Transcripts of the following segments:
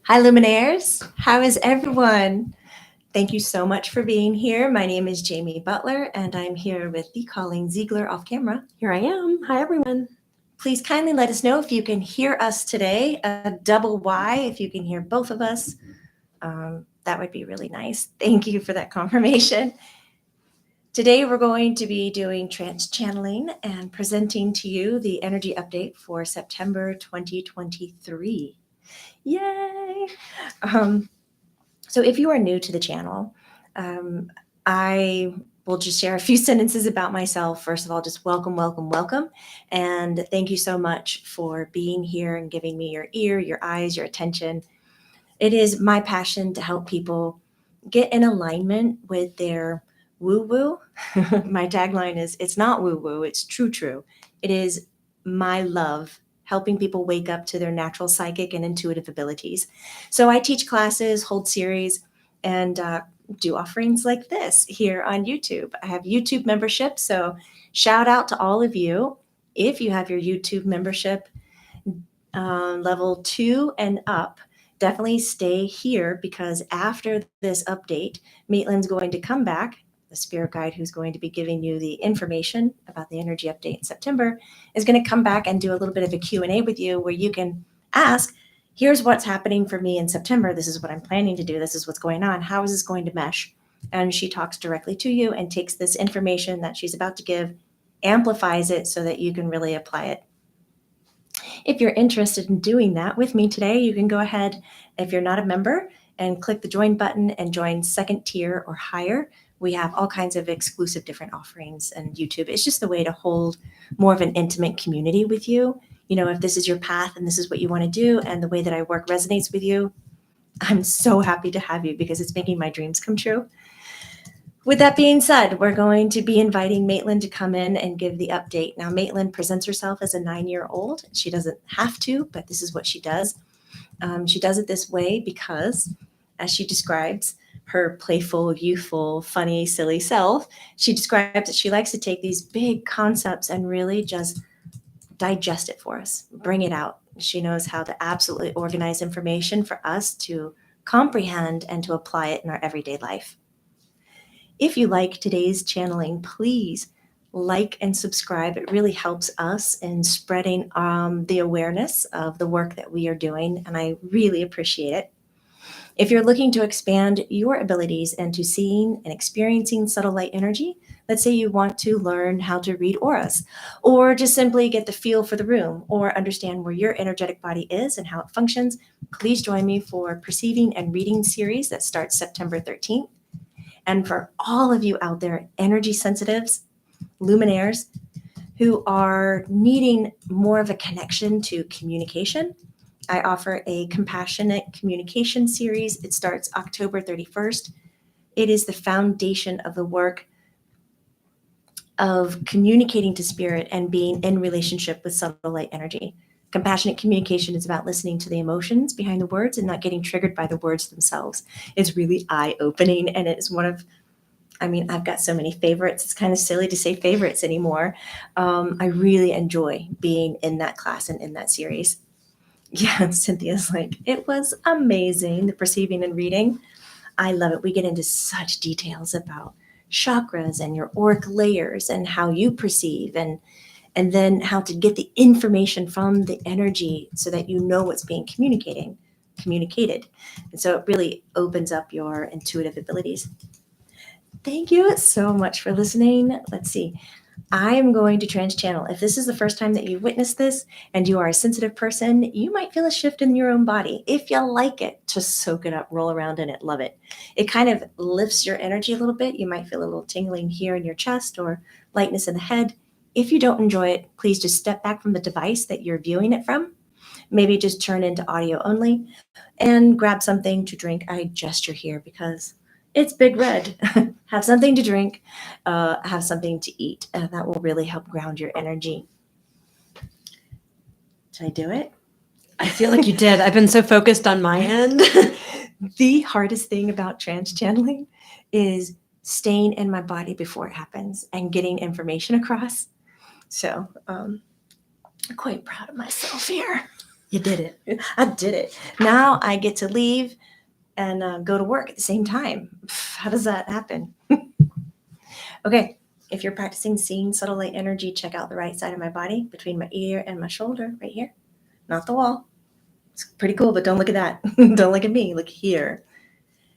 Hi, Luminaires. How is everyone? Thank you so much for being here. My name is Jamie Butler, and I'm here with the Colleen Ziegler off camera. Here I am. Hi, everyone. Please kindly let us know if you can hear us today. A double Y if you can hear both of us. That would be really nice. Thank you for that confirmation. Today, we're going to be doing trance channeling and presenting to you the energy update for September 2023. Yay! Um, So, if you are new to the channel, I will just share a few sentences about myself. First of all, just welcome, welcome, welcome. And thank you so much for being here and giving me your ear, your eyes, your attention. It is my passion to help people get in alignment with their woo woo. My tagline is it's not woo woo, it's true, true. It is my love helping people wake up to their natural psychic and intuitive abilities. So I teach classes, hold series, and do offerings like this here on YouTube. I have YouTube membership, so shout out to all of you. If you have your YouTube membership level 2 and up, definitely stay here because after this update, Maitland's going to come back, the spirit guide who's going to be giving you the information about the energy update in September, is going to come back and do a little bit of a Q&A with you where you can ask, here's what's happening for me in September. This is what I'm planning to do. This is what's going on. How is this going to mesh? And she talks directly to you and takes this information that she's about to give, amplifies it so that you can really apply it. If you're interested in doing that with me today, you can go ahead, if you're not a member, and click the join button and join second tier or higher. We have all kinds of exclusive different offerings, and YouTube is just the way to hold more of an intimate community with you. You know, if this is your path and this is what you want to do, and the way that I work resonates with you, I'm so happy to have you because it's making my dreams come true. With that being said, we're going to be inviting Maitland to come in and give the update. Now, Maitland presents herself as a 9-year-old. She doesn't have to, but this is what she does. She does it this way because, as she describes her playful, youthful, funny, silly self, she describes that she likes to take these big concepts and really just digest it for us, bring it out. She knows how to absolutely organize information for us to comprehend and to apply it in our everyday life. If you like today's channeling, please like and subscribe. It really helps us in spreading the awareness of the work that we are doing, and I really appreciate it. If you're looking to expand your abilities into seeing and experiencing subtle light energy, let's say you want to learn how to read auras, or just simply get the feel for the room, or understand where your energetic body is and how it functions, please join me for Perceiving and Reading series that starts September 13th. And for all of you out there, energy sensitives, luminaires, who are needing more of a connection to communication, I offer a compassionate communication series. It starts October 31st. It is the foundation of the work of communicating to spirit and being in relationship with subtle light energy. Compassionate communication is about listening to the emotions behind the words and not getting triggered by the words themselves. It's really eye-opening, and it's one of, I've got so many favorites. It's kind of silly to say favorites anymore. I really enjoy being in that class and in that series. Yeah, Cynthia's like, it was amazing, the perceiving and reading. I love it. We get into such details about chakras and your auric layers and how you perceive and then how to get the information from the energy so that you know what's being communicated. And so it really opens up your intuitive abilities. Thank you so much for listening. Let's see. I am going to trance channel. If this is the first time that you've witnessed this and you are a sensitive person, you might feel a shift in your own body. If you like it, just soak it up, roll around in it, love it. It kind of lifts your energy a little bit. You might feel a little tingling here in your chest or lightness in the head. If you don't enjoy it, please just step back from the device that you're viewing it from. Maybe just turn into audio only and grab something to drink. I gesture here because it's Big Red. Have something to drink, have something to eat. That will really help ground your energy. Did I do it? I feel like you did. I've been so focused on my end. The hardest thing about trance channeling is staying in my body before it happens and getting information across. So I'm quite proud of myself here. You did it. I did it. Now I get to leave and go to work at the same time. How does that happen? Okay, if you're practicing seeing subtle light energy, check out the right side of my body between my ear and my shoulder, right here. Not the wall. It's pretty cool, but don't look at that. Don't look at me. Look here.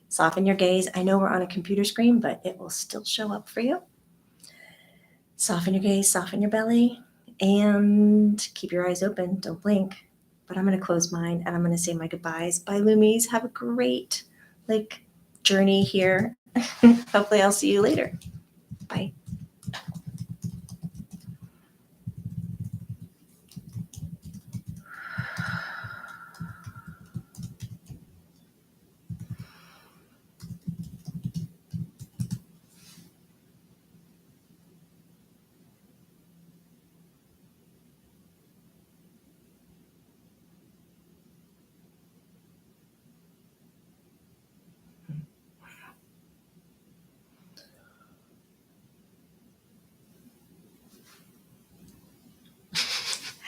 Soften your gaze. I know we're on a computer screen, but it will still show up for you. Soften your gaze, soften your belly, and keep your eyes open. Don't blink. But I'm going to close mine and I'm going to say my goodbyes. Bye, Loomies. Have a great journey here. Hopefully I'll see you later. Bye.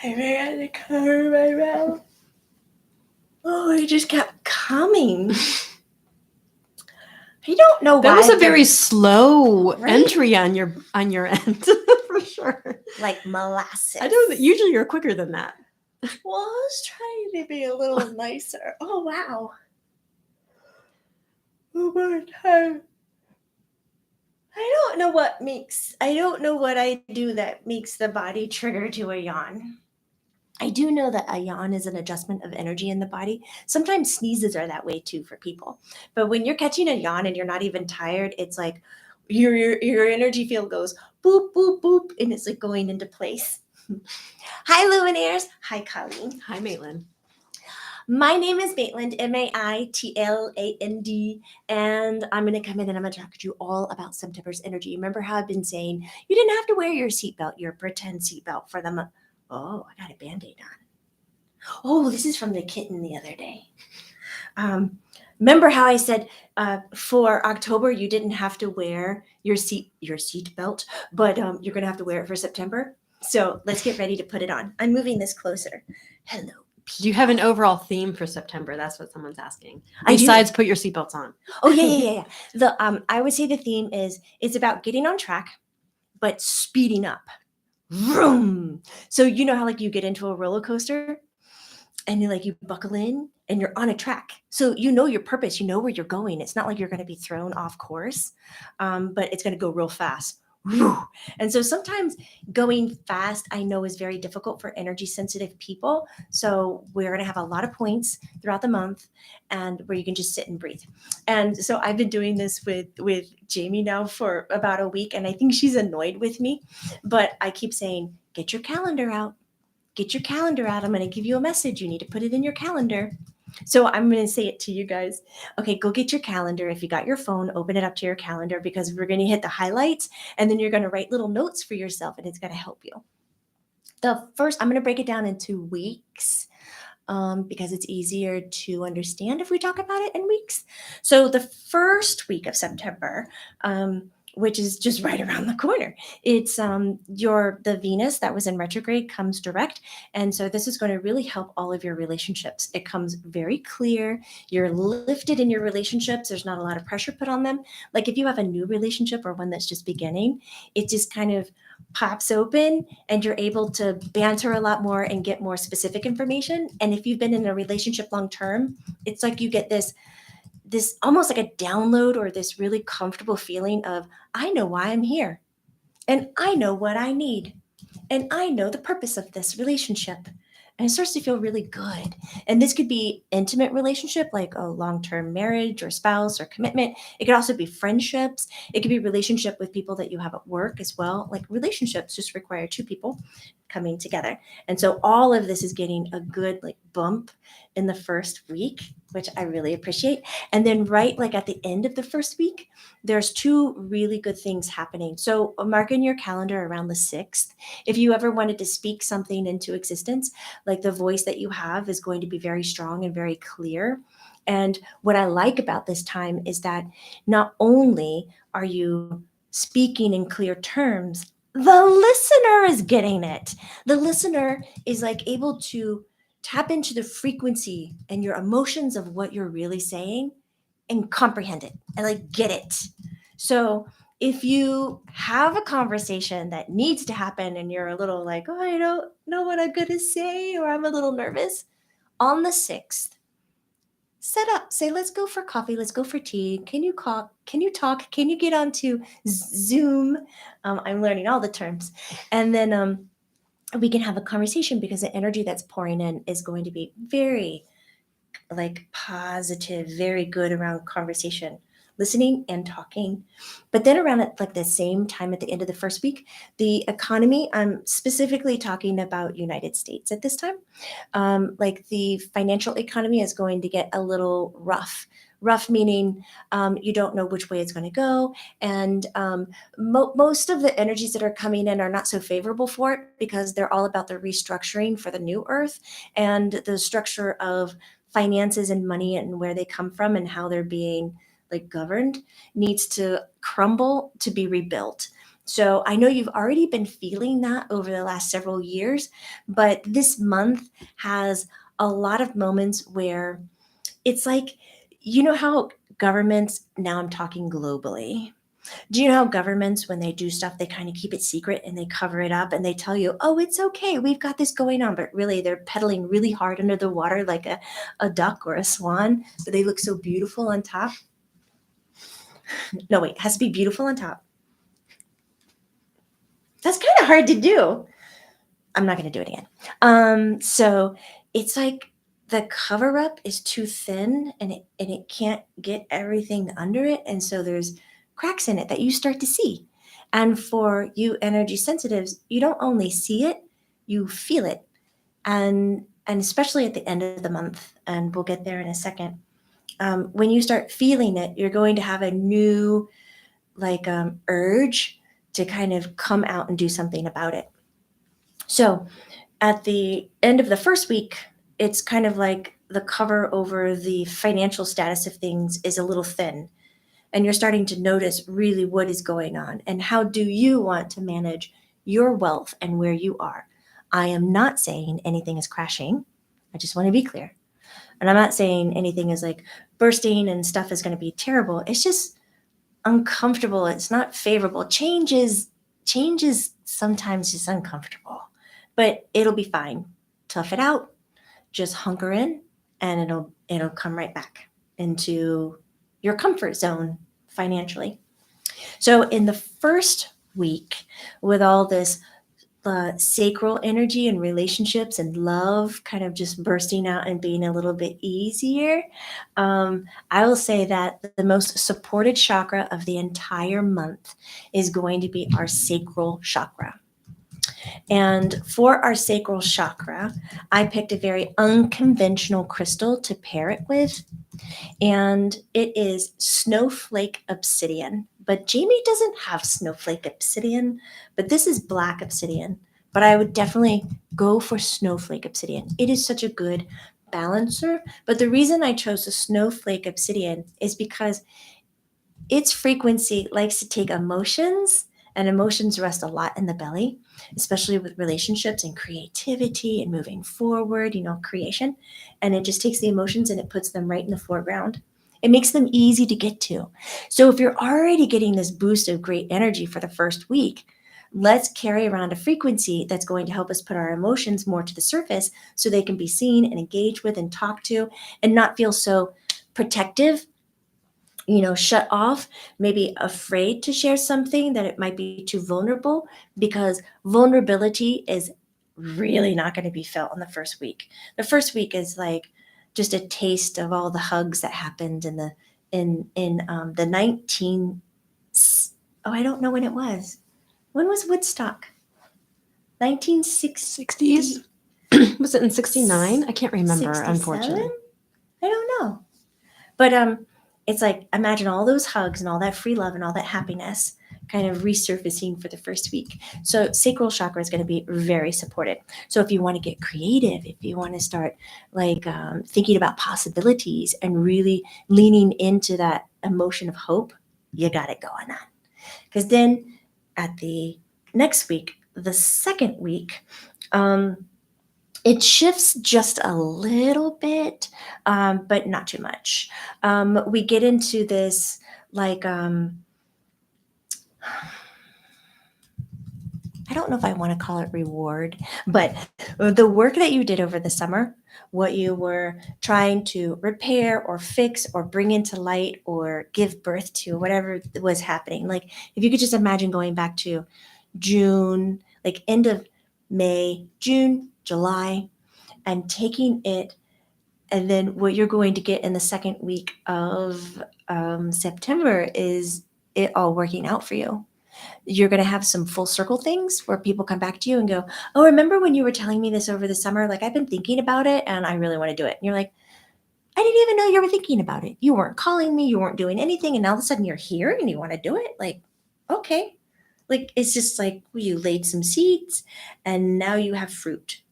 I forgot to cover my mouth. Oh, it just kept coming. I don't know why. That was a very slow Right? entry on your end, for sure. Like molasses. I don't. Usually, you're quicker than that. Well, I was trying to be a little nicer. Oh, wow. One more time. I don't know what I do that makes the body trigger to a yawn. I do know that a yawn is an adjustment of energy in the body. Sometimes sneezes are that way too for people. But when you're catching a yawn and you're not even tired, it's like your energy field goes boop, boop, boop, and it's like going into place. Hi, Luminaires. Hi, Colleen. Hi, Maitland. My name is Maitland, Maitland, and I'm going to come in and I'm going to talk to you all about September's energy. Remember how I've been saying you didn't have to wear your seatbelt, your pretend seatbelt for the month. Oh, I got a Band-Aid on. Oh, this is from the kitten the other day. Remember how I said for October you didn't have to wear your seatbelt, but you're going to have to wear it for September? So let's get ready to put it on. I'm moving this closer. Hello. Do you have an overall theme for September? That's what someone's asking. I do. Besides, put your seatbelts on. Oh, yeah. I would say the theme is it's about getting on track, but speeding up. Vroom. So you know how you get into a roller coaster and you buckle in and you're on a track. So you know your purpose, you know where you're going. It's not like you're going to be thrown off course, but it's going to go real fast. And so sometimes going fast, I know, is very difficult for energy sensitive people. So we're going to have a lot of points throughout the month and where you can just sit and breathe. And so I've been doing this with Jamie now for about a week, and I think she's annoyed with me, but I keep saying, get your calendar out. Get your calendar out. I'm going to give you a message. You need to put it in your calendar. So I'm going to say it to you guys. Okay, go get your calendar. If you got your phone, open it up to your calendar because we're going to hit the highlights and then you're going to write little notes for yourself and it's going to help you. I'm going to break it down into weeks because it's easier to understand if we talk about it in weeks. So the first week of September, which is just right around the corner. It's the Venus that was in retrograde comes direct. And so this is going to really help all of your relationships. It comes very clear. You're lifted in your relationships. There's not a lot of pressure put on them. Like if you have a new relationship or one that's just beginning, it just kind of pops open and you're able to banter a lot more and get more specific information. And if you've been in a relationship long term, it's like you get this almost like a download or this really comfortable feeling of, I know why I'm here and I know what I need and I know the purpose of this relationship. And it starts to feel really good. And this could be intimate relationship, like a long-term marriage or spouse or commitment. It could also be friendships. It could be relationship with people that you have at work as well. Like relationships just require two people coming together. And so all of this is getting a good bump in the first week, which I really appreciate. And then right at the end of the first week, there's two really good things happening. So mark in your calendar around the 6th. If you ever wanted to speak something into existence, the voice that you have is going to be very strong and very clear. And what I like about this time is that not only are you speaking in clear terms, the listener is getting it. The listener is able to tap into the frequency and your emotions of what you're really saying and comprehend it and like get it. So if you have a conversation that needs to happen and you're a little like, oh, I don't know what I'm going to say, or I'm a little nervous, on the 6th, set up, say, let's go for coffee, let's go for tea. Can you call? Can you talk? Can you get onto Zoom? I'm learning all the terms. And then we can have a conversation because the energy that's pouring in is going to be very like positive, very good around conversation, listening and talking. But then around at like the same time at the end of the first week, the economy, I'm specifically talking about United States at this time. Like the financial economy is going to get a little rough. Rough meaning you don't know which way it's going to go. And most of the energies that are coming in are not so favorable for it because they're all about the restructuring for the new earth and the structure of finances and money and where they come from and how they're being like governed needs to crumble to be rebuilt. So I know you've already been feeling that over the last several years, but this month has a lot of moments where it's like, you know how governments, now I'm talking globally, do you know how governments, when they do stuff, they kind of keep it secret and they cover it up and they tell you, oh, it's okay, we've got this going on. But really, they're pedaling really hard under the water like a duck or a swan, but they look so beautiful on top. No, wait, it has to be beautiful on top. That's kind of hard to do. I'm not going to do it again. So it's like the cover up is too thin and it can't get everything under it. And so there's cracks in it that you start to see. And for you energy sensitives, you don't only see it, you feel it. And especially at the end of the month, and we'll get there in a second. When you start feeling it, you're going to have a new like urge to kind of come out and do something about it. So at the end of the first week, it's kind of like the cover over the financial status of things is a little thin. And you're starting to notice really what is going on and how do you want to manage your wealth and where you are. I am not saying anything is crashing. I just want to be clear. And I'm not saying anything is like bursting and stuff is going to be terrible. It's just uncomfortable. It's not favorable. Change is sometimes just uncomfortable, but it'll be fine. Tough it out. Just hunker in, and it'll come right back into your comfort zone financially. So in the first week, with all this sacral energy and relationships and love kind of just bursting out and being a little bit easier, I will say that the most supported chakra of the entire month is going to be our sacral chakra. And for our sacral chakra, I picked a very unconventional crystal to pair it with, and it is snowflake obsidian. But Jamie doesn't have snowflake obsidian, but this is black obsidian. But I would definitely go for snowflake obsidian. It is such a good balancer. But the reason I chose the snowflake obsidian is because its frequency likes to take emotions, and emotions rest a lot in the belly, especially with relationships and creativity and moving forward, creation. And it just takes the emotions and it puts them right in the foreground. It makes them easy to get to. So if you're already getting this boost of great energy for the first week, let's carry around a frequency that's going to help us put our emotions more to the surface so they can be seen and engaged with and talked to and not feel so protective, shut off, maybe afraid to share something that it might be too vulnerable, because vulnerability is really not going to be felt in the first week. The first week is like just a taste of all the hugs that happened in the 19 I don't know when it was. When was Woodstock? 1960s? Was it in 69? I can't remember, 67? unfortunately. I don't know. But it's like, imagine all those hugs and all that free love and all that happiness kind of resurfacing for the first week. So sacral chakra is going to be very supported. So if you want to get creative, if you want to start like thinking about possibilities and really leaning into that emotion of hope, you got it going on. Because then at the next week, the second week, It shifts just a little bit, but not too much. We get into this like I don't know if I want to call it reward, but the work that you did over the summer, what you were trying to repair or fix or bring into light or give birth to, whatever was happening. Like if you could just imagine going back to June, like end of May, June, July, and taking it, and then what you're going to get in the second week of September is it all working out for you. You're going to have some full circle things where people come back to you and go, "Oh, remember when you were telling me this over the summer? Like, I've been thinking about it and I really want to do it." And you're like, "I didn't even know you were thinking about it. You weren't calling me, you weren't doing anything. And all of a sudden you're here and you want to do it." Like, okay. Like, it's just like you laid some seeds and now you have fruit.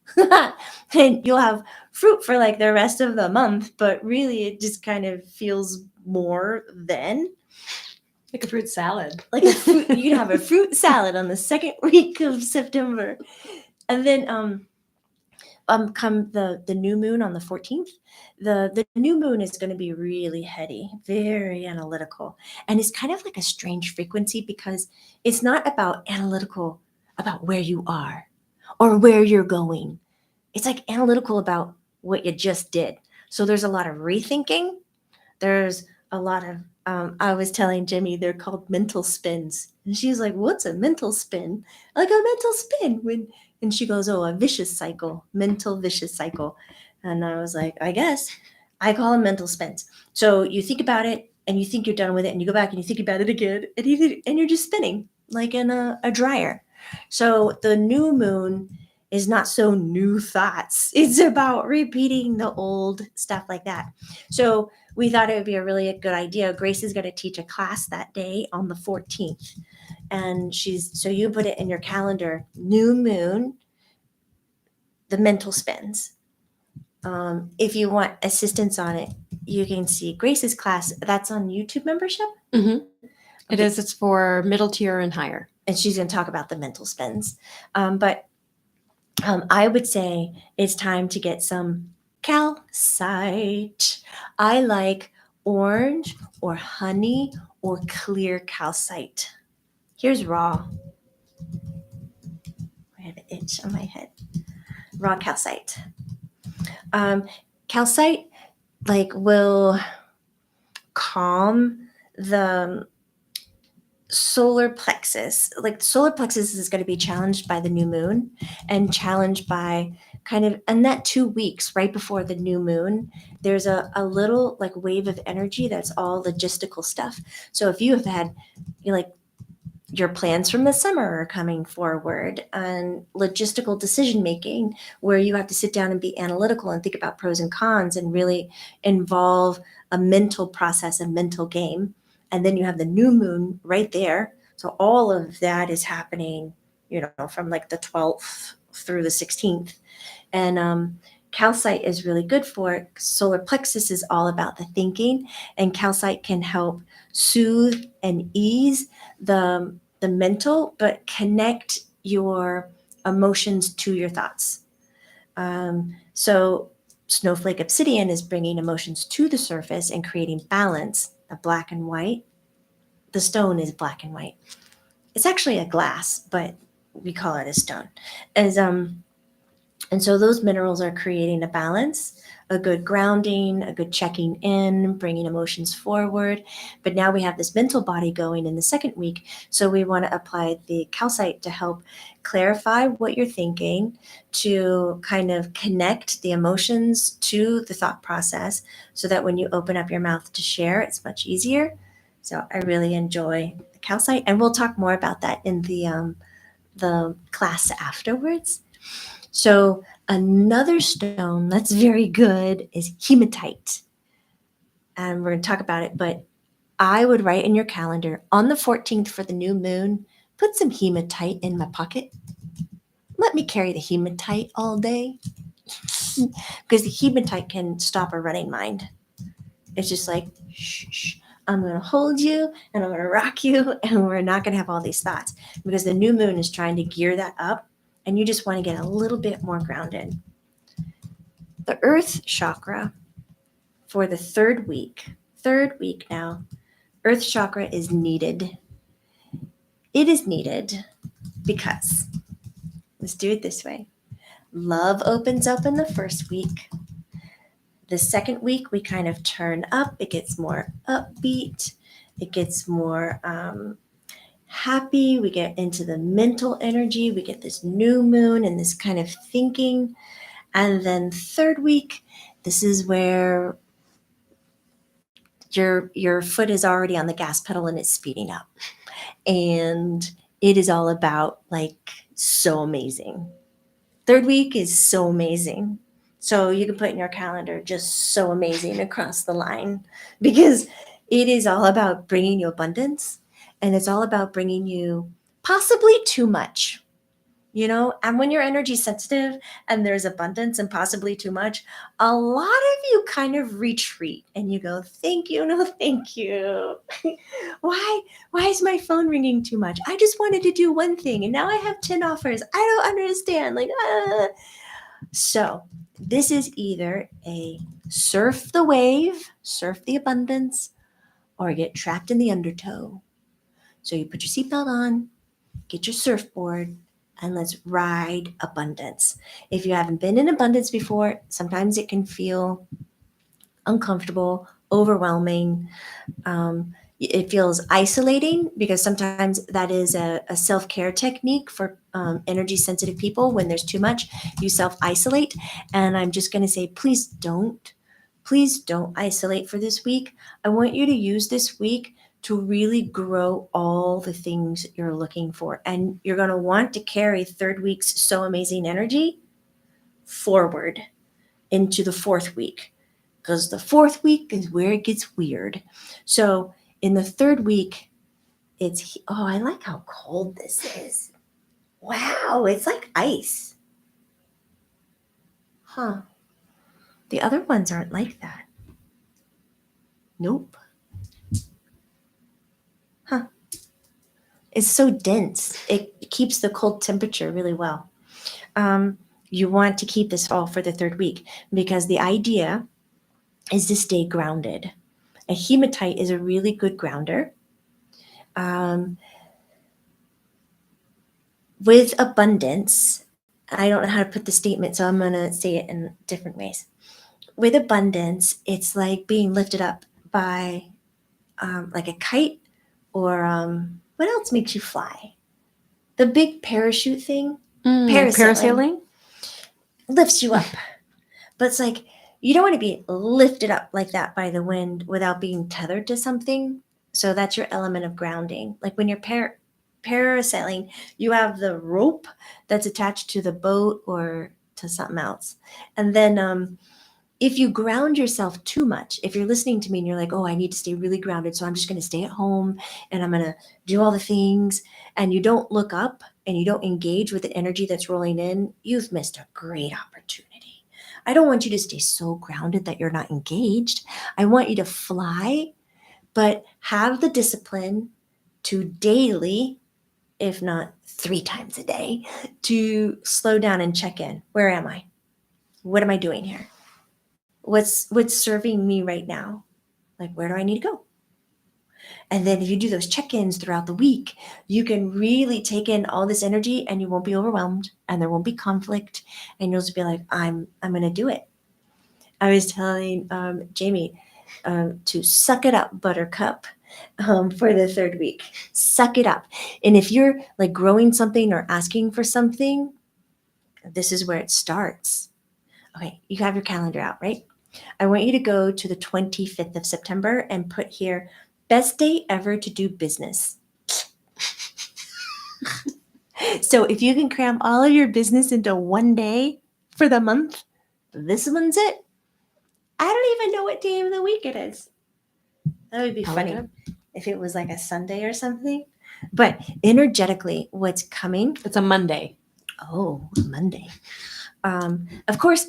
And you'll have fruit for like the rest of the month, but really it just kind of feels more then Like a fruit salad. like a fruit, you can have a fruit salad on the second week of September. And then come the new moon on the 14th. The new moon is going to be really heady, very analytical. And it's kind of like a strange frequency because it's not about analytical about where you are or where you're going. It's like analytical about what you just did. So there's a lot of rethinking. There's a lot of I was telling Jimmy they're called mental spins. And she's like, "What's a mental spin?" Like a mental spin when and she goes, "Oh, a vicious cycle, mental vicious cycle." And I was like, "I guess I call them mental spins." So you think about it and you think you're done with it and you go back and you think about it again and you're just spinning like in a dryer. So the new moon is not so new thoughts. It's about repeating the old stuff like that. So we thought it would be a really good idea. Grace is going to teach a class that day on the 14th. And so you put it in your calendar, new moon, the mental spins. If you want assistance on it, you can see Grace's class. That's on YouTube membership. Mm-hmm. It Okay. is. It's for middle tier and higher. And she's going to talk about the mental spins. But I would say it's time to get some calcite. I like orange or honey or clear calcite. Here's raw. I have an itch on my head. Raw calcite. Calcite will calm the solar plexus. Like the solar plexus is going to be challenged by the new moon and challenged by kind of in that 2 weeks right before the new moon, there's a little like wave of energy that's all logistical stuff. So if you have had your plans from the summer are coming forward and logistical decision making where you have to sit down and be analytical and think about pros and cons and really involve a mental process, a mental game. And then you have the new moon right there. So all of that is happening, from like the 12th through the 16th. And calcite is really good for it. Solar plexus is all about the thinking, and calcite can help soothe and ease the mental, but connect your emotions to your thoughts. So snowflake obsidian is bringing emotions to the surface and creating balance, a black and white. The stone is black and white. It's actually a glass, but we call it a stone. And so those minerals are creating a balance, a good grounding, a good checking in, bringing emotions forward. But now we have this mental body going in the second week. So we want to apply the calcite to help clarify what you're thinking, to kind of connect the emotions to the thought process so that when you open up your mouth to share, it's much easier. So I really enjoy the calcite. And we'll talk more about that in the class afterwards. So another stone that's very good is hematite. And we're going to talk about it, but I would write in your calendar on the 14th for the new moon, put some hematite in my pocket. Let me carry the hematite all day because the hematite can stop a running mind. It's just like, shh, I'm going to hold you and I'm going to rock you and we're not going to have all these thoughts because the new moon is trying to gear that up and you just want to get a little bit more grounded. The earth chakra for the third week now, earth chakra is needed. It is needed because, let's do it this way. Love opens up in the first week. The second week, we kind of turn up. It gets more upbeat. It gets more happy. We get into the mental energy. We get this new moon and this kind of thinking. And then third week, this is where your foot is already on the gas pedal and it's speeding up. And it is all about like so amazing. Third week is so amazing. So you can put in your calendar just so amazing across the line, because it is all about bringing you abundance, and it's all about bringing you possibly too much. And when you're energy sensitive and there's abundance and possibly too much, a lot of you kind of retreat and you go, thank you, no thank you. why is my phone ringing too much? I just wanted to do one thing and now I have 10 offers. I don't understand. So this is either a surf the wave, surf the abundance, or get trapped in the undertow. So you put your seatbelt on, get your surfboard, and let's ride abundance. If you haven't been in abundance before, sometimes it can feel uncomfortable, overwhelming. It feels isolating, because sometimes that is a self-care technique for energy sensitive people. When there's too much, you self-isolate. And I'm just going to say, please don't isolate for this week. I want you to use this week to really grow all the things you're looking for. And you're going to want to carry third week's so amazing energy forward into the fourth week, because the fourth week is where it gets weird. So in the third week, I like how cold this is. Wow, it's like ice. Huh. The other ones aren't like that. Nope. Huh. It's so dense. It keeps the cold temperature really well. You want to keep this all for the third week, because the idea is to stay grounded. A hematite is a really good grounder. With abundance, I don't know how to put the statement, so I'm going to say it in different ways. With abundance, it's like being lifted up by like a kite, or what else makes you fly? The big parachute thing, Parasailing? lifts you up. But it's like, you don't want to be lifted up like that by the wind without being tethered to something. So that's your element of grounding. Like when you're parasailing, you have the rope that's attached to the boat or to something else. And then if you ground yourself too much, if you're listening to me and you're like, oh, I need to stay really grounded, so I'm just going to stay at home and I'm going to do all the things, and you don't look up and you don't engage with the energy that's rolling in, you've missed a great opportunity. I don't want you to stay so grounded that you're not engaged. I want you to fly, but have the discipline to daily, if not 3 times a day, to slow down and check in. Where am I? What am I doing here? What's serving me right now? Like, where do I need to go? And then if you do those check-ins throughout the week, you can really take in all this energy and you won't be overwhelmed and there won't be conflict, and you'll just be like, I'm going to do it. I was telling Jamie to suck it up, buttercup, for the third week. Suck it up. And if you're like growing something or asking for something, this is where it starts. Okay, you have your calendar out, right? I want you to go to the 25th of September and put here, best day ever to do business. So if you can cram all of your business into one day for the month, this one's it. I don't even know what day of the week it is. That would be funny if it was like a Sunday or something. But energetically, what's coming? It's a Monday. Oh, Monday. Of course,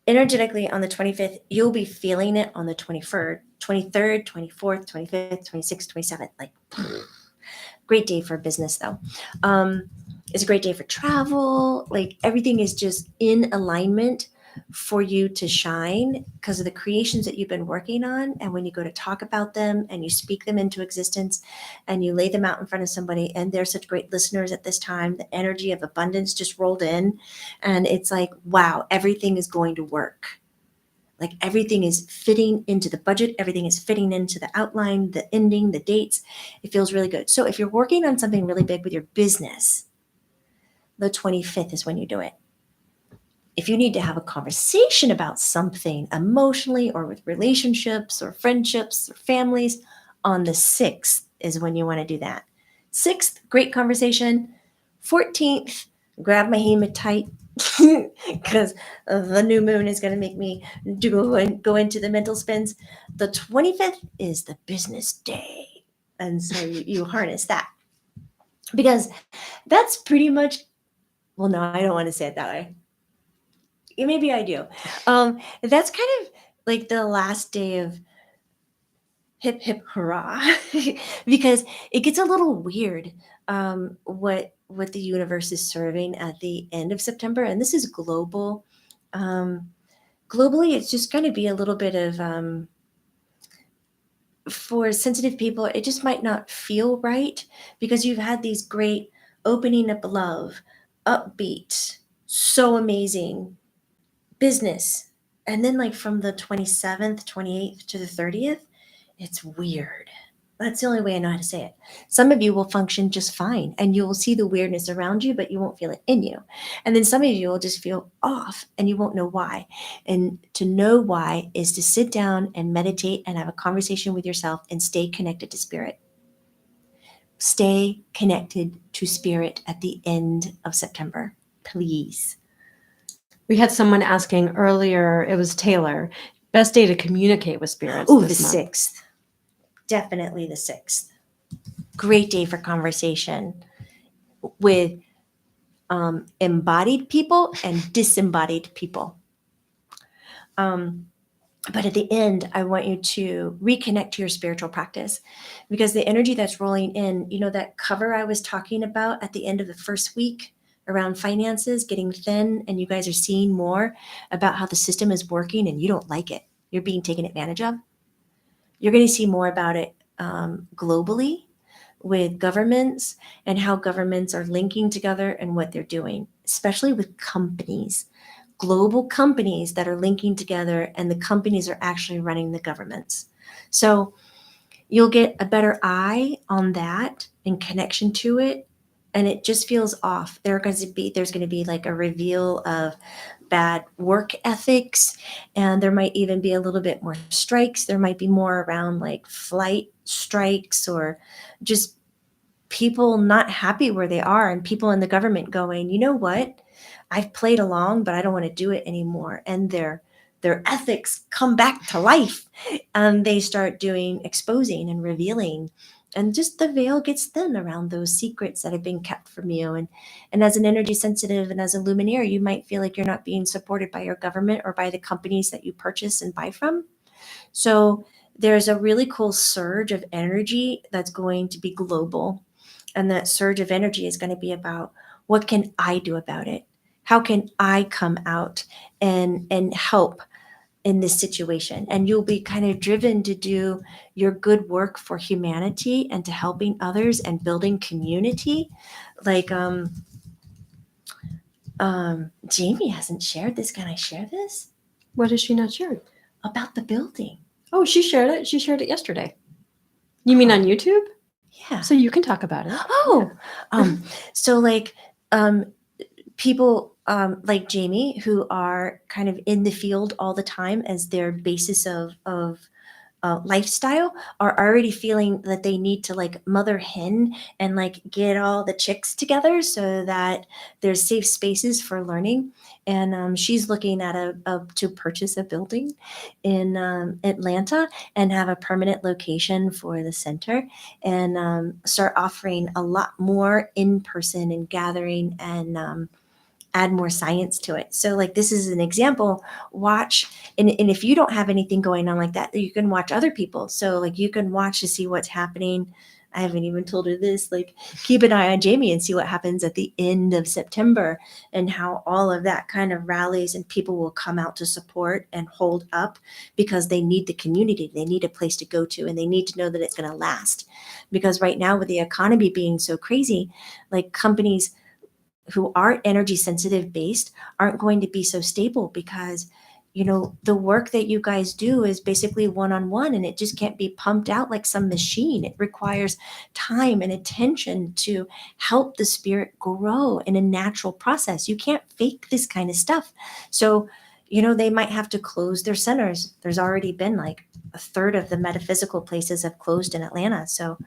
energetically on the 25th, you'll be feeling it on the 23rd, 24th, 25th, 26th, 27th. Like, great day for business, though. It's a great day for travel. Like, everything is just in alignment for you to shine because of the creations that you've been working on. And when you go to talk about them and you speak them into existence and you lay them out in front of somebody, and they're such great listeners at this time, the energy of abundance just rolled in. And it's like, wow, everything is going to work. Like everything is fitting into the budget, everything is fitting into the outline, the ending, the dates. It feels really good. So if you're working on something really big with your business, the 25th is when you do it. If you need to have a conversation about something emotionally or with relationships or friendships or families, on the 6th is when you want to do that. 6th, great conversation. 14th, grab my hematite because the new moon is going to make me go into the mental spins. The 25th is the business day. And so you harness that because that's pretty much, well, no, I don't want to say it that way. Maybe I do. That's kind of like the last day of hip hip hurrah because it gets a little weird what the universe is serving at the end of September, and this is global. Globally, it's just going to be a little bit of for sensitive people. It just might not feel right because you've had these great opening up love, upbeat, so amazing business. And then like from the 27th, 28th to the 30th, it's weird. That's the only way I know how to say it. Some of you will function just fine and you will see the weirdness around you, but you won't feel it in you. And then some of you will just feel off and you won't know why. And to know why is to sit down and meditate and have a conversation with yourself and stay connected to spirit. Stay connected to spirit at the end of September, please. We had someone asking earlier, it was Taylor, best day to communicate with spirits Oh, the this month. 6th. Definitely the 6th. Great day for conversation with embodied people and disembodied people. But at the end, I want you to reconnect to your spiritual practice because the energy that's rolling in, you know, that cover I was talking about at the end of the first week around finances getting thin, and you guys are seeing more about how the system is working and you don't like it. You're being taken advantage of. You're going to see more about it globally with governments and how governments are linking together and what they're doing, especially with companies, global companies that are linking together, and the companies are actually running the governments. So you'll get a better eye on that and connection to it. And it just feels off. There's going to be like a reveal of bad work ethics, and there might even be a little bit more strikes. There might be more around like flight strikes or just people not happy where they are, and people in the government going, you know what? I've played along, but I don't want to do it anymore. And their ethics come back to life. And they start doing exposing and revealing. And just the veil gets thin around those secrets that have been kept from you. And as an energy sensitive and as a luminaire, you might feel like you're not being supported by your government or by the companies that you purchase and buy from. So there's a really cool surge of energy that's going to be global. And that surge of energy is going to be about what can I do about it? How can I come out and help in this situation? And you'll be kind of driven to do your good work for humanity and to helping others and building community. Like Jamie hasn't shared this. Can I share this? What has she not shared? About the building. Oh, she shared it. She shared it yesterday. You mean on YouTube? Yeah. So you can talk about it. Oh, so like people like Jamie who are kind of in the field all the time as their basis of lifestyle are already feeling that they need to like mother hen and like get all the chicks together so that there's safe spaces for learning. And she's looking at to purchase a building in Atlanta and have a permanent location for the center and start offering a lot more in person and gathering and add more science to it. So like this is an example, watch, and if you don't have anything going on like that, you can watch other people. So like you can watch to see what's happening I haven't even told her this. Like, keep an eye on Jamie and see what happens at the end of September and how all of that kind of rallies and people will come out to support and hold up because they need the community. They need a place to go to and they need to know that it's going to last. Because right now, with the economy being so crazy, like companies who are energy sensitive based aren't going to be so stable because the work that you guys do is basically one-on-one and it just can't be pumped out like some machine. It requires time and attention to help the spirit grow in a natural process. You can't fake this kind of stuff. So they might have to close their centers. There's already been like a third of the metaphysical places have closed in Atlanta, so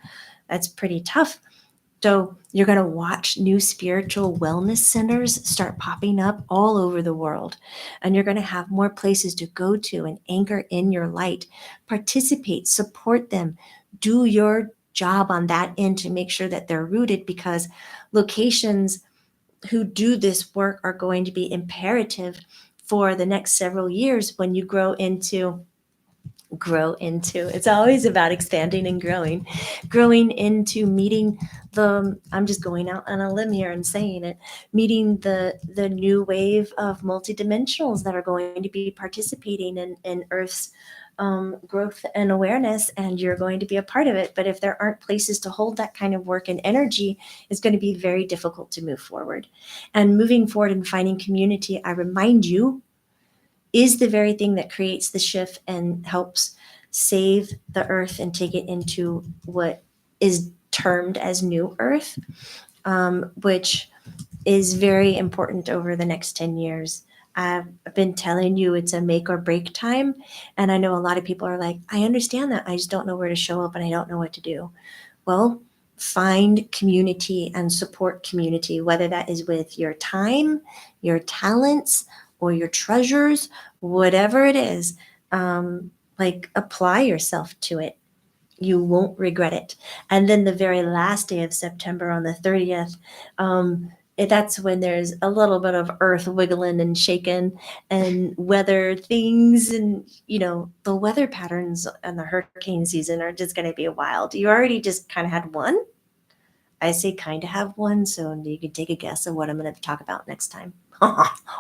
that's pretty tough. So you're going to watch new spiritual wellness centers start popping up all over the world. And you're going to have more places to go to and anchor in your light. Participate, support them, do your job on that end to make sure that they're rooted, because locations who do this work are going to be imperative for the next several years when you grow into it's always about expanding and growing into meeting I'm just going out on a limb here and saying it, meeting the new wave of multidimensionals that are going to be participating in Earth's growth and awareness, and you're going to be a part of it. But if there aren't places to hold that kind of work and energy, it's going to be very difficult to move forward. And moving forward and finding community, I remind you, is the very thing that creates the shift and helps save the earth and take it into what is termed as new earth, which is very important over the next 10 years. I've been telling you it's a make or break time. And I know a lot of people are like, I understand that. I just don't know where to show up and I don't know what to do. Well, find community and support community, whether that is with your time, your talents, or your treasures, whatever it is. Like, apply yourself to it. You won't regret it. And then the very last day of September, on the 30th, that's when there's a little bit of earth wiggling and shaking and weather things. And, the weather patterns and the hurricane season are just going to be wild. You already just kind of had one. I say kind of have one, so you can take a guess of what I'm going to talk about next time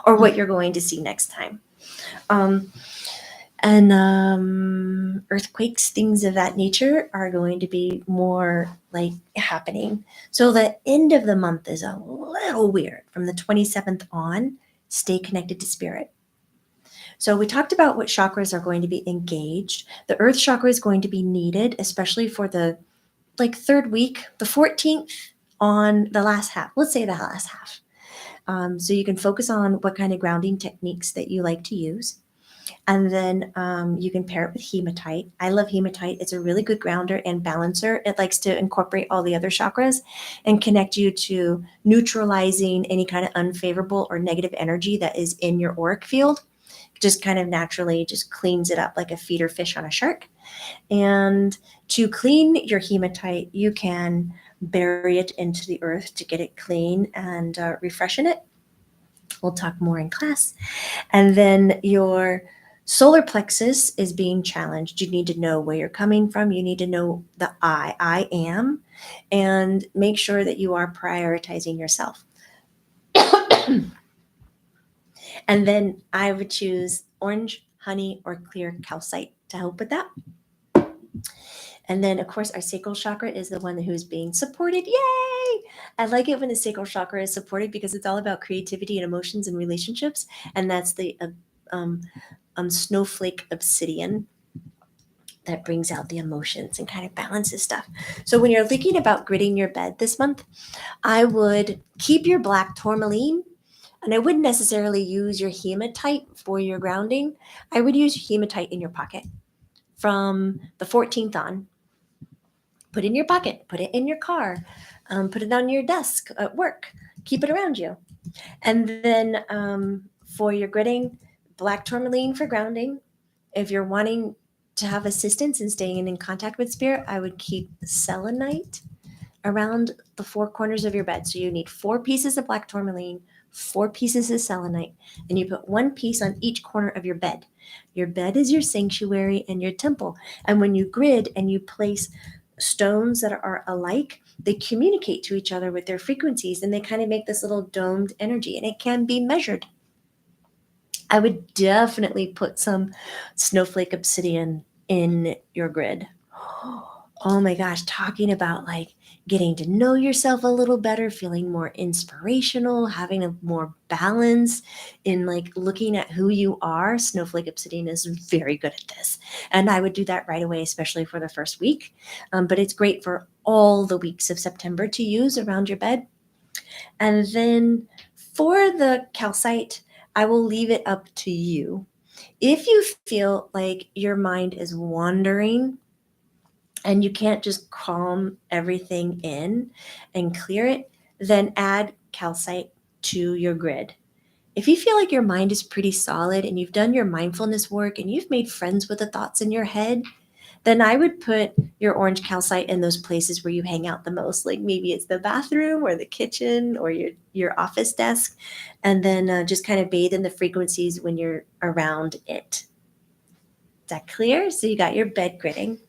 or what you're going to see next time. And earthquakes, things of that nature are going to be more like happening. So the end of the month is a little weird. From the 27th on, stay connected to spirit. So we talked about what chakras are going to be engaged. The earth chakra is going to be needed, especially for the third week, the 14th on the last half. Let's say the last half. So you can focus on what kind of grounding techniques that you like to use. And then you can pair it with hematite. I love hematite. It's a really good grounder and balancer. It likes to incorporate all the other chakras and connect you to neutralizing any kind of unfavorable or negative energy that is in your auric field. Just kind of naturally just cleans it up like a feeder fish on a shark. And to clean your hematite, you can bury it into the earth to get it clean and refreshen it. We'll talk more in class. And then your solar plexus is being challenged. You need to know where you're coming from. You need to know the I am, and make sure that you are prioritizing yourself. And then I would choose orange, honey, or clear calcite to help with that. And then, of course, our sacral chakra is the one who's being supported. Yay! I like it when the sacral chakra is supported because it's all about creativity and emotions and relationships. And that's the snowflake obsidian that brings out the emotions and kind of balances stuff. So when you're thinking about gridding your bed this month, I would keep your black tourmaline. And I wouldn't necessarily use your hematite for your grounding. I would use hematite in your pocket from the 14th on. Put it in your pocket, put it in your car, put it on your desk at work, keep it around you. And then for your gridding, black tourmaline for grounding. If you're wanting to have assistance in staying in contact with spirit, I would keep selenite around the four corners of your bed. So you need 4 pieces of black tourmaline, 4 pieces of selenite, and you put 1 piece on each corner of your bed. Your bed is your sanctuary and your temple. And when you grid and you place stones that are alike, they communicate to each other with their frequencies, and they kind of make this little domed energy, and it can be measured. I would definitely put some snowflake obsidian in your grid. Oh my gosh, talking about like getting to know yourself a little better, feeling more inspirational, having a more balance in like looking at who you are. Snowflake obsidian is very good at this. And I would do that right away, especially for the first week. But it's great for all the weeks of September to use around your bed. And then for the calcite, I will leave it up to you. If you feel like your mind is wandering and you can't just calm everything in and clear it, then add calcite to your grid. If you feel like your mind is pretty solid and you've done your mindfulness work and you've made friends with the thoughts in your head, then I would put your orange calcite in those places where you hang out the most. Like maybe it's the bathroom or the kitchen or your office desk, and then just kind of bathe in the frequencies when you're around it. Is that clear? So you got your bed gridding.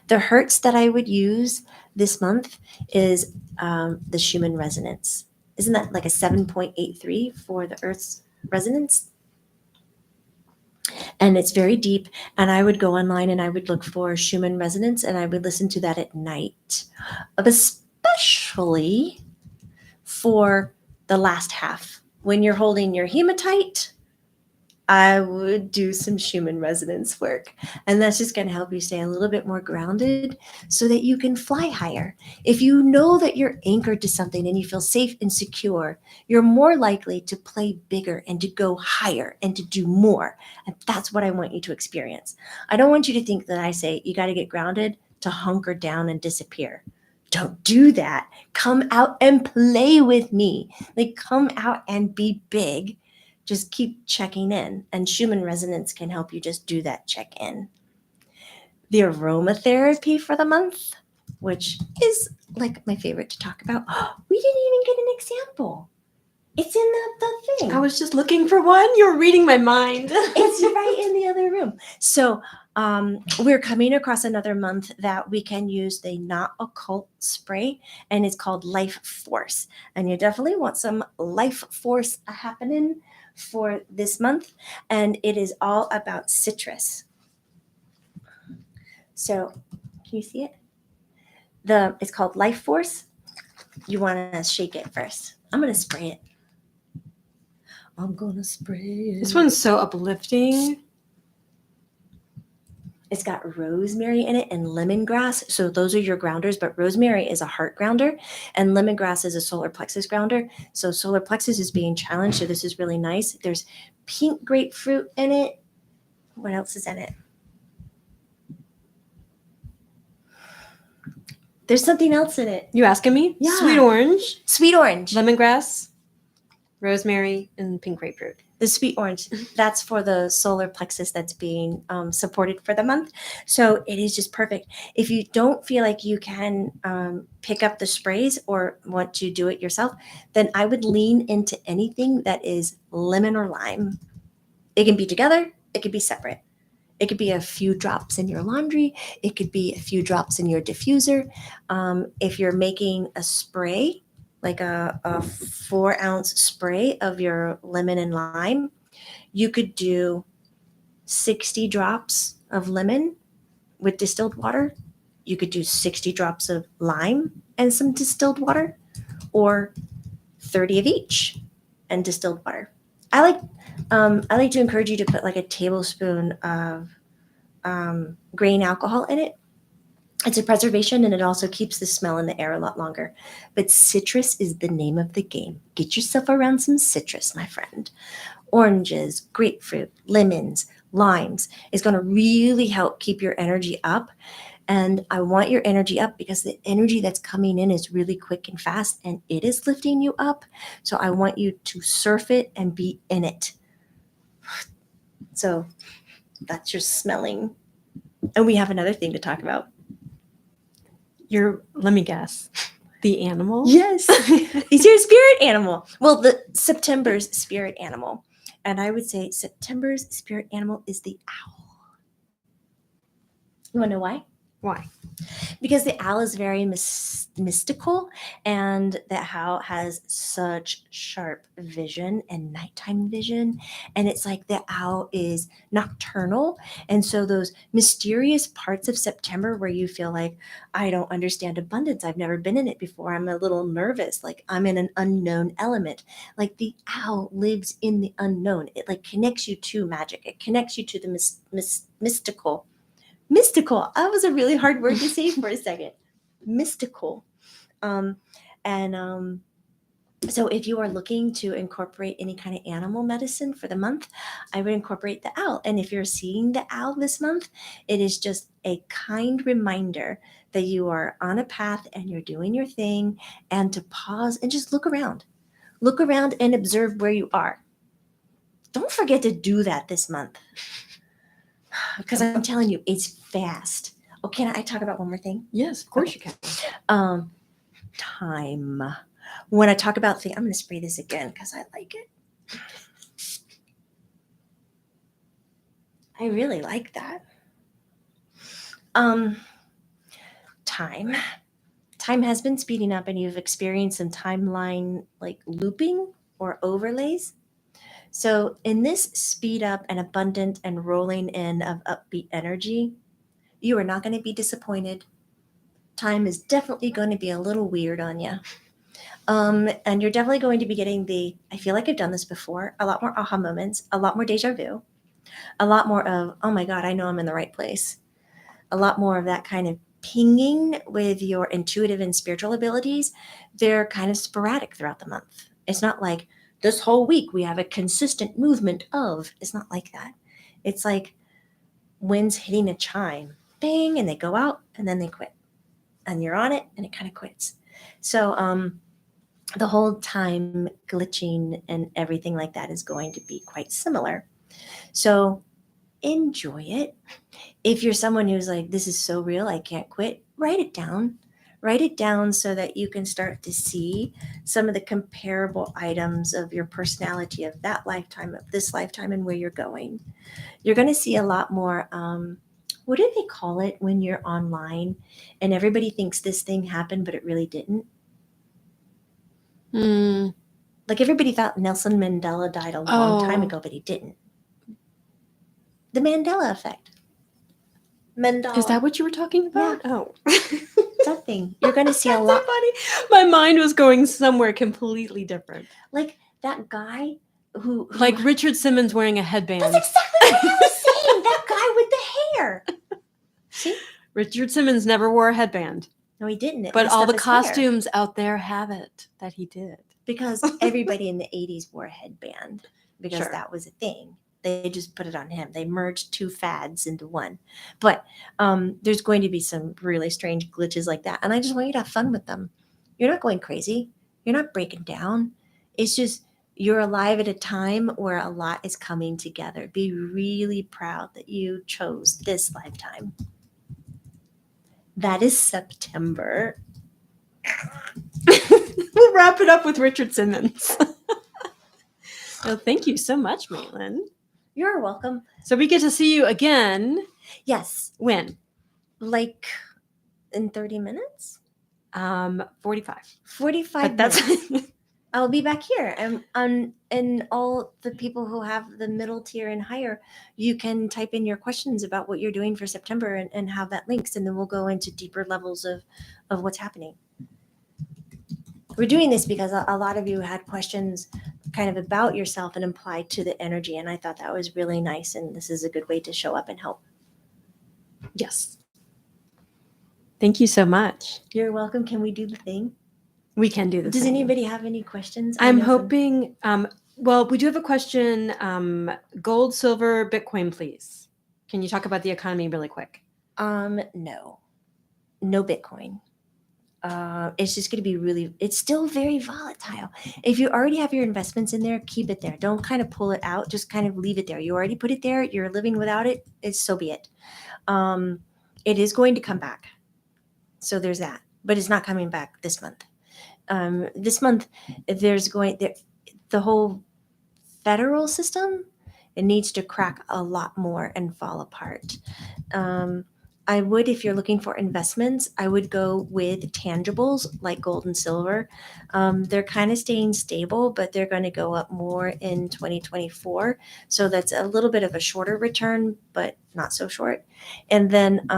The Hertz that I would use this month is the Schumann resonance. Isn't that like a 7.83 for the Earth's resonance? And it's very deep. And I would go online and I would look for Schumann resonance and I would listen to that at night, especially for the last half. When you're holding your hematite, I would do some Schumann resonance work. And that's just going to help you stay a little bit more grounded so that you can fly higher. If you know that you're anchored to something and you feel safe and secure, you're more likely to play bigger and to go higher and to do more. And that's what I want you to experience. I don't want you to think that I say you got to get grounded to hunker down and disappear. Don't do that. Come out and play with me. Like, come out and be big. Just keep checking in, and Schumann resonance can help you just do that check in. The aromatherapy for the month, which is like my favorite to talk about. We didn't even get an example. It's in the thing. I was just looking for one. You were reading my mind. It's right in the other room. So we're coming across another month that we can use the not occult spray, and it's called Lifeforce. And you definitely want some Lifeforce happening for this month, and it is all about citrus. So can you see it? It's called Lifeforce. You want to shake it first. I'm going to spray it. I'm going to spray it. This one's so uplifting. It's got rosemary in it and lemongrass. So those are your grounders, but rosemary is a heart grounder and lemongrass is a solar plexus grounder. So solar plexus is being challenged. So this is really nice. There's pink grapefruit in it. What else is in it? There's something else in it. You asking me? Yeah. Sweet orange, Sweet orange. lemongrass, rosemary, and pink grapefruit. The sweet orange, that's for the solar plexus that's being supported for the month. So it is just perfect. If you don't feel like you can pick up the sprays or want to do it yourself, then I would lean into anything that is lemon or lime. It can be together. It could be separate. It could be a few drops in your laundry. It could be a few drops in your diffuser. If you're making a spray, like a 4-ounce spray of your lemon and lime, you could do 60 drops of lemon with distilled water. You could do 60 drops of lime and some distilled water, or 30 of each and distilled water. I like to encourage you to put like a tablespoon of grain alcohol in it. It's a preservation, and it also keeps the smell in the air a lot longer. But citrus is the name of the game. Get yourself around some citrus, my friend. Oranges, grapefruit, lemons, limes is going to really help keep your energy up. And I want your energy up because the energy that's coming in is really quick and fast, and it is lifting you up. So I want you to surf it and be in it. So that's your smelling. And we have another thing to talk about. Let me guess. The animal? Yes. It's your spirit animal. Well, the September's spirit animal. And I would say September's spirit animal is the owl. You want to know why? Why? Because the owl is very mystical, and the owl has such sharp vision and nighttime vision. And it's like the owl is nocturnal. And so those mysterious parts of September where you feel like, I don't understand abundance. I've never been in it before. I'm a little nervous. Like I'm in an unknown element. Like the owl lives in the unknown. It like connects you to magic. It connects you to the mystical. Mystical. That was a really hard word to say for a second. Mystical. Um, and so if you are looking to incorporate any kind of animal medicine for the month, I would incorporate the owl. And if you're seeing the owl this month, it is just a kind reminder that you are on a path and you're doing your thing, and to pause and just look around. Look around and observe where you are. Don't forget to do that this month, because I'm telling you, it's fast. Oh, can I talk about one more thing? Yes, of course you can. Time. When I talk about things, I'm going to spray this again because I like it. I really like that. Time. Time has been speeding up, and you've experienced some timeline like looping or overlays. So in this speed up and abundant and rolling in of upbeat energy, you are not going to be disappointed. Time is definitely going to be a little weird on you. And you're definitely going to be getting I feel like I've done this before, a lot more aha moments, a lot more deja vu, a lot more of, oh my God, I know I'm in the right place. A lot more of that kind of pinging with your intuitive and spiritual abilities. They're kind of sporadic throughout the month. It's not like this whole week we have a consistent movement of, it's not like that. It's like winds hitting a chime, bang, and they go out and then they quit. And you're on it and it kind of quits. So, the whole time glitching and everything like that is going to be quite similar. So enjoy it. If you're someone who's like, this is so real, I can't quit, write it down. Write it down so that you can start to see some of the comparable items of your personality of that lifetime, of this lifetime, and where you're going. You're going to see a lot more. What do they call it when you're online and everybody thinks this thing happened, but it really didn't? Like everybody thought Nelson Mandela died a long time ago, but he didn't. The Mandela effect. Mandela. Is that what you were talking about? Yeah. Oh. That thing. You're going to see a That's lot. so funny. My mind was going somewhere completely different. Like that guy who Like Richard Simmons wearing a headband. That's exactly what I was saying. That guy with the hair. See? Richard Simmons never wore a headband. No, he didn't. It But messed all up the his hair. costumes out there have it that he did. Because everybody in the 80s wore a headband because Sure. that was a thing. They just put it on him. They merged two fads into one. But there's going to be some really strange glitches like that. And I just want you to have fun with them. You're not going crazy. You're not breaking down. It's just you're alive at a time where a lot is coming together. Be really proud that you chose this lifetime. That is September. We'll wrap it up with Richard Simmons. Well, thank you so much, Maitland. You're welcome. So we get to see you again. Yes. When? Like in 30 minutes? 45. 45 But that's minutes. I'll be back here. And all the people who have the middle tier and higher, you can type in your questions about what you're doing for September and how that links. And then we'll go into deeper levels of what's happening. We're doing this because a lot of you had questions kind of about yourself and applied to the energy. And I thought that was really nice. And this is a good way to show up and help. Yes. Thank you so much. You're welcome. Can we do the thing? We can do this. Does anybody have any questions? I'm hoping, well, we do have a question. Gold, silver, Bitcoin, please. Can you talk about the economy really quick? No Bitcoin. It's just going to be it's still very volatile. If you already have your investments in there, keep it there. Don't kind of pull it out. Just kind of leave it there. You already put it there. You're living without it. So be it. It is going to come back. So there's that, but it's not coming back this month. This month, the whole federal system, it needs to crack a lot more and fall apart. I would, if you're looking for investments, I would go with tangibles like gold and silver. They're kind of staying stable, but they're going to go up more in 2024. So that's a little bit of a shorter return, but not so short. And then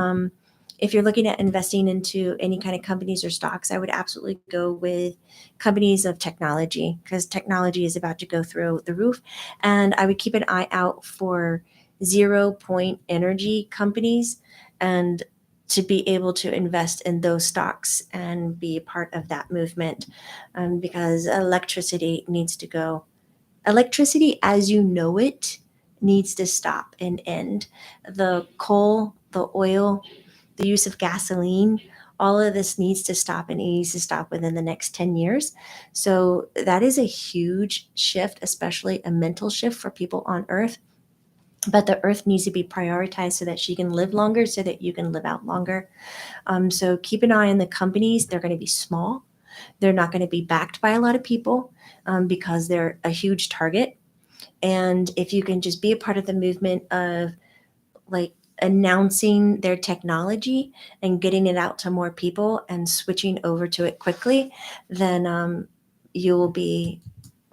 if you're looking at investing into any kind of companies or stocks, I would absolutely go with companies of technology because technology is about to go through the roof. And I would keep an eye out for 0 point energy companies and to be able to invest in those stocks and be a part of that movement because electricity needs to go. Electricity as you know it needs to stop and end. The coal, the oil, the use of gasoline, all of this needs to stop and it needs to stop within the next 10 years. So that is a huge shift, especially a mental shift for people on Earth. But the earth needs to be prioritized so that she can live longer, so that you can live out longer. So keep an eye on the companies. They're going to be small. They're not going to be backed by a lot of people because they're a huge target. And if you can just be a part of the movement of like announcing their technology and getting it out to more people and switching over to it quickly, then you will be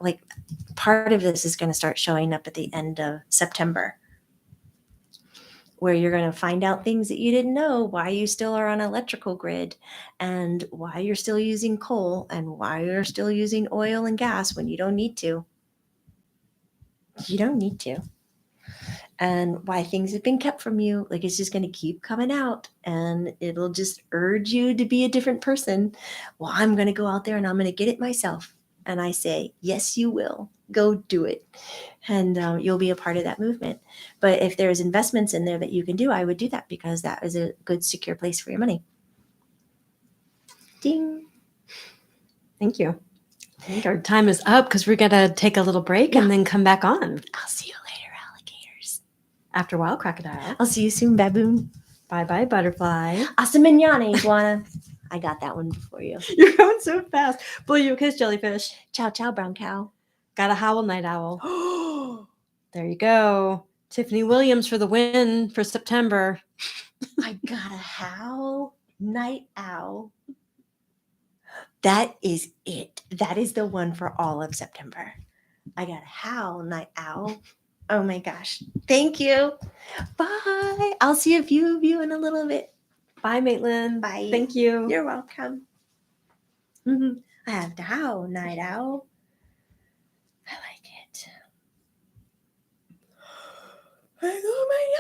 like part of this is going to start showing up at the end of September, where you're going to find out things that you didn't know, why you still are on electrical grid and why you're still using coal and why you're still using oil and gas when you don't need to. You don't need to. And why things have been kept from you. Like it's just going to keep coming out and it'll just urge you to be a different person. Well, I'm going to go out there and I'm going to get it myself. And I say, yes, you will. Go do it. And you'll be a part of that movement. But if there's investments in there that you can do, I would do that because that is a good, secure place for your money. Ding. Thank you. I think our time is up because we're going to take a little break and then come back on. I'll see you later, alligators. After a while, crocodile. I'll see you soon, baboon. Bye-bye, butterfly. Hasta mañana, iguana. I got that one before you. You're going so fast. Blow you a kiss, jellyfish. Ciao, ciao, brown cow. Got a howl, night owl. There you go. Tiffany Williams for the win for September. I got a howl, night owl. That is it. That is the one for all of September. I got a howl, night owl. Oh my gosh. Thank you. Bye. I'll see a few of you in a little bit. Bye, Maitland. Bye. Thank you. You're welcome. I have the howl, night owl. I like it. Oh my